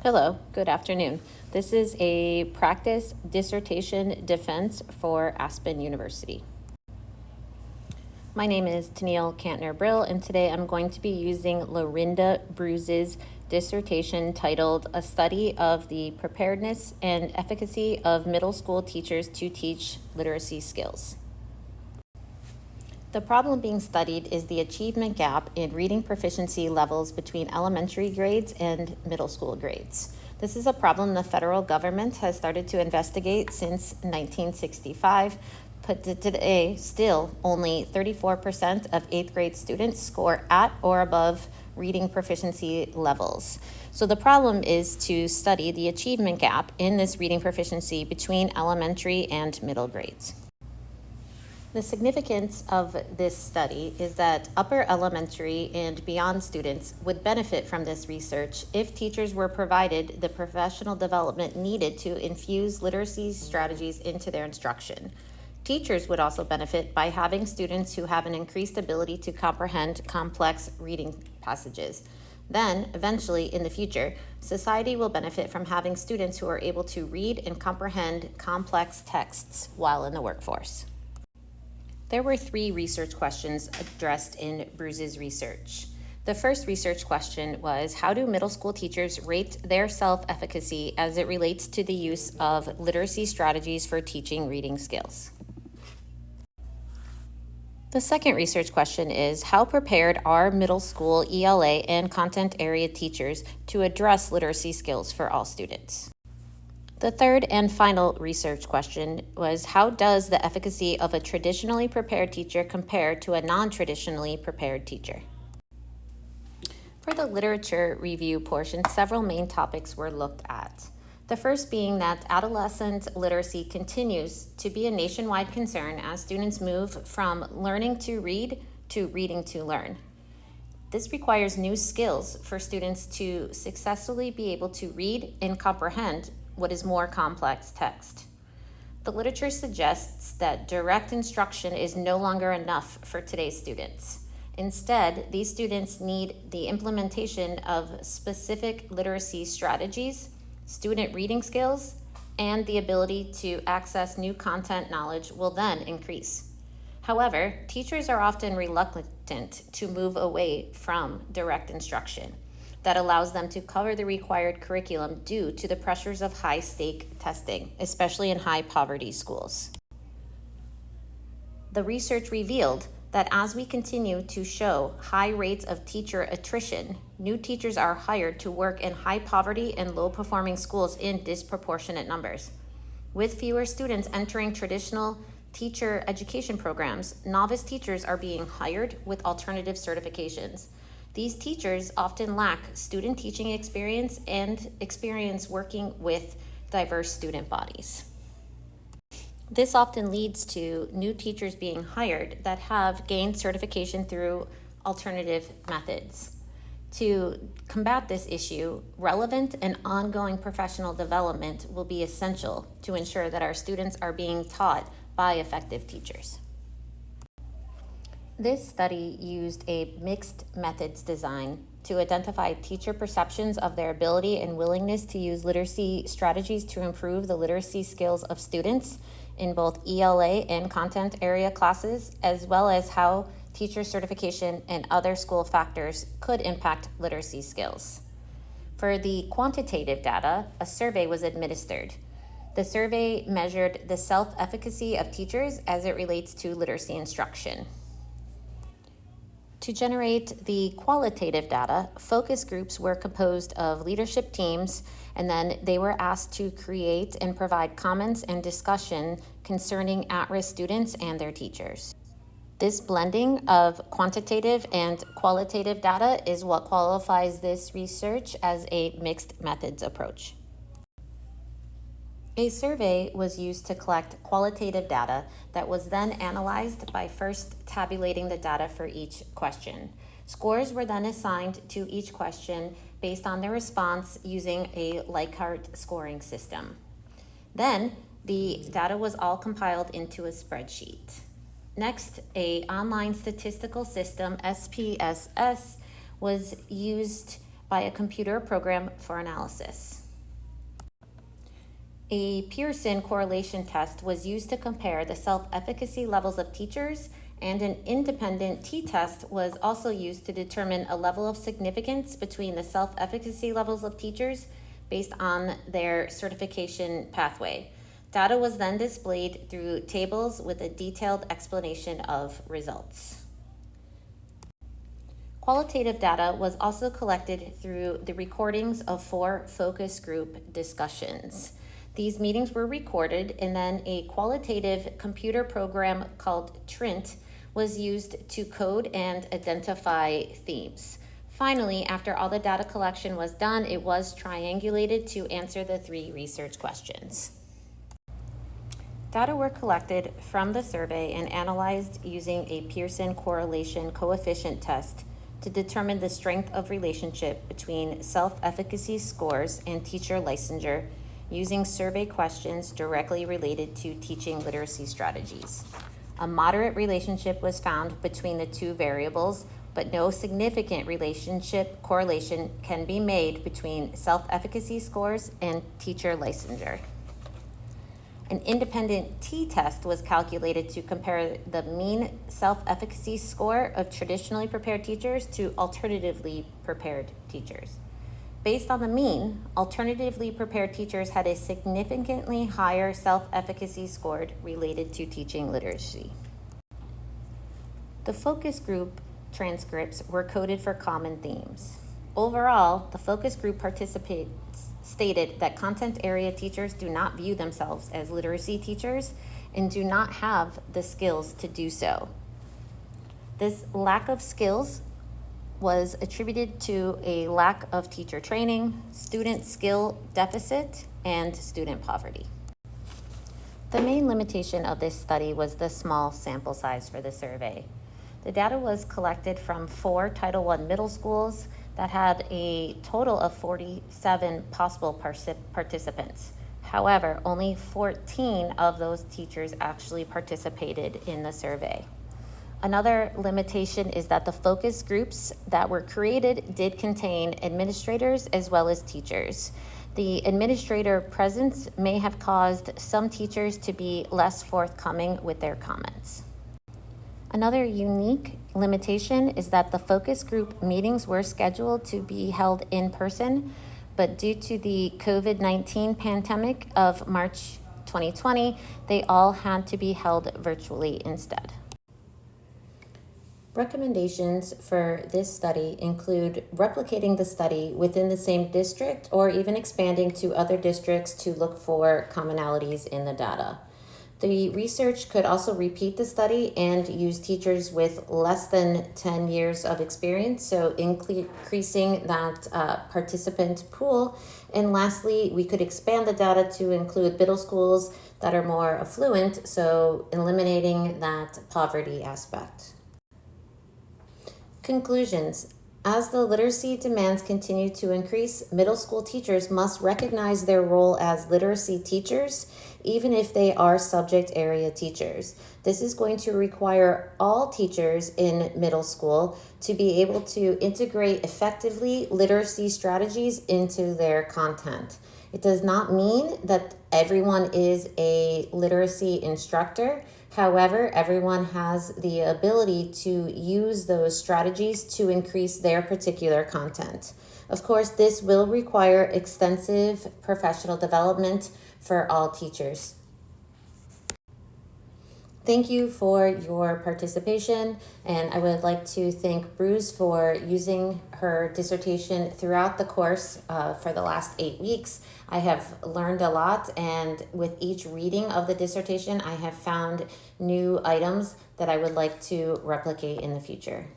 Hello, good afternoon. This is a practice dissertation defense for Aspen University. My name is Tennille Cantner Brill, and today I'm going to be using Lorinda Bruce's dissertation titled A Study of the Preparedness and Efficacy of Middle School Teachers to Teach Literacy Skills. The problem being studied is the achievement gap in reading proficiency levels between elementary grades and middle school grades. This is a problem the federal government has started to investigate since 1965, but today still only 34% of 8th grade students score at or above reading proficiency levels. So the problem is to study the achievement gap in this reading proficiency between elementary and middle grades. The significance of this study is that upper elementary and beyond students would benefit from this research if teachers were provided the professional development needed to infuse literacy strategies into their instruction. Teachers would also benefit by having students who have an increased ability to comprehend complex reading passages. Then, eventually, in the future, society will benefit from having students who are able to read and comprehend complex texts while in the workforce. There were 3 research questions addressed in Bruce's research. The first research question was, how do middle school teachers rate their self-efficacy as it relates to the use of literacy strategies for teaching reading skills? The second research question is, how prepared are middle school ELA and content area teachers to address literacy skills for all students? The third and final research question was, how does the efficacy of a traditionally prepared teacher compare to a non-traditionally prepared teacher? For the literature review portion, several main topics were looked at. The first being that adolescent literacy continues to be a nationwide concern as students move from learning to read to reading to learn. This requires new skills for students to successfully be able to read and comprehend what is more complex text. The literature suggests that direct instruction is no longer enough for today's students. Instead, these students need the implementation of specific literacy strategies, student reading skills, and the ability to access new content knowledge will then increase. However, teachers are often reluctant to move away from direct instruction that allows them to cover the required curriculum due to the pressures of high-stake testing, especially in high-poverty schools. The research revealed that as we continue to show high rates of teacher attrition, new teachers are hired to work in high-poverty and low-performing schools in disproportionate numbers. With fewer students entering traditional teacher education programs, novice teachers are being hired with alternative certifications. These teachers often lack student teaching experience and experience working with diverse student bodies. This often leads to new teachers being hired that have gained certification through alternative methods. To combat this issue, relevant and ongoing professional development will be essential to ensure that our students are being taught by effective teachers. This study used a mixed methods design to identify teacher perceptions of their ability and willingness to use literacy strategies to improve the literacy skills of students in both ELA and content area classes, as well as how teacher certification and other school factors could impact literacy skills. For the quantitative data, a survey was administered. The survey measured the self-efficacy of teachers as it relates to literacy instruction. To generate the qualitative data, focus groups were composed of leadership teams, and then they were asked to create and provide comments and discussion concerning at-risk students and their teachers. This blending of quantitative and qualitative data is what qualifies this research as a mixed methods approach. A survey was used to collect qualitative data that was then analyzed by first tabulating the data for each question. Scores were then assigned to each question based on their response using a Likert scoring system. Then, the data was all compiled into a spreadsheet. Next, an online statistical system, SPSS, was used by a computer program for analysis. A Pearson correlation test was used to compare the self-efficacy levels of teachers, and an independent t-test was also used to determine a level of significance between the self-efficacy levels of teachers based on their certification pathway. Data was then displayed through tables with a detailed explanation of results. Qualitative data was also collected through the recordings of 4 focus group discussions. These meetings were recorded, and then a qualitative computer program called Trint was used to code and identify themes. Finally, after all the data collection was done, it was triangulated to answer the 3 research questions. Data were collected from the survey and analyzed using a Pearson correlation coefficient test to determine the strength of relationship between self-efficacy scores and teacher licensure using survey questions directly related to teaching literacy strategies. A moderate relationship was found between the 2 variables, but no significant correlation can be made between self-efficacy scores and teacher licensure. An independent t-test was calculated to compare the mean self-efficacy score of traditionally prepared teachers to alternatively prepared teachers. Based on the mean, alternatively prepared teachers had a significantly higher self-efficacy score related to teaching literacy. The focus group transcripts were coded for common themes. Overall, the focus group participants stated that content area teachers do not view themselves as literacy teachers and do not have the skills to do so. This lack of skills was attributed to a lack of teacher training, student skill deficit, and student poverty. The main limitation of this study was the small sample size for the survey. The data was collected from 4 Title I middle schools that had a total of 47 possible participants. However, only 14 of those teachers actually participated in the survey. Another limitation is that the focus groups that were created did contain administrators as well as teachers. The administrator presence may have caused some teachers to be less forthcoming with their comments. Another unique limitation is that the focus group meetings were scheduled to be held in person, but due to the COVID-19 pandemic of March 2020, they all had to be held virtually instead. Recommendations for this study include replicating the study within the same district or even expanding to other districts to look for commonalities in the data. The research could also repeat the study and use teachers with less than 10 years of experience, so increasing that participant pool. And lastly, we could expand the data to include middle schools that are more affluent, so eliminating that poverty aspect. Conclusions. As the literacy demands continue to increase, middle school teachers must recognize their role as literacy teachers, even if they are subject area teachers. This is going to require all teachers in middle school to be able to integrate effectively literacy strategies into their content. It does not mean that everyone is a literacy instructor. However, everyone has the ability to use those strategies to increase their particular content. Of course, this will require extensive professional development for all teachers. Thank you for your participation, and I would like to thank Bruce for using her dissertation throughout the course for the last 8 weeks. I have learned a lot, and with each reading of the dissertation, I have found new items that I would like to replicate in the future.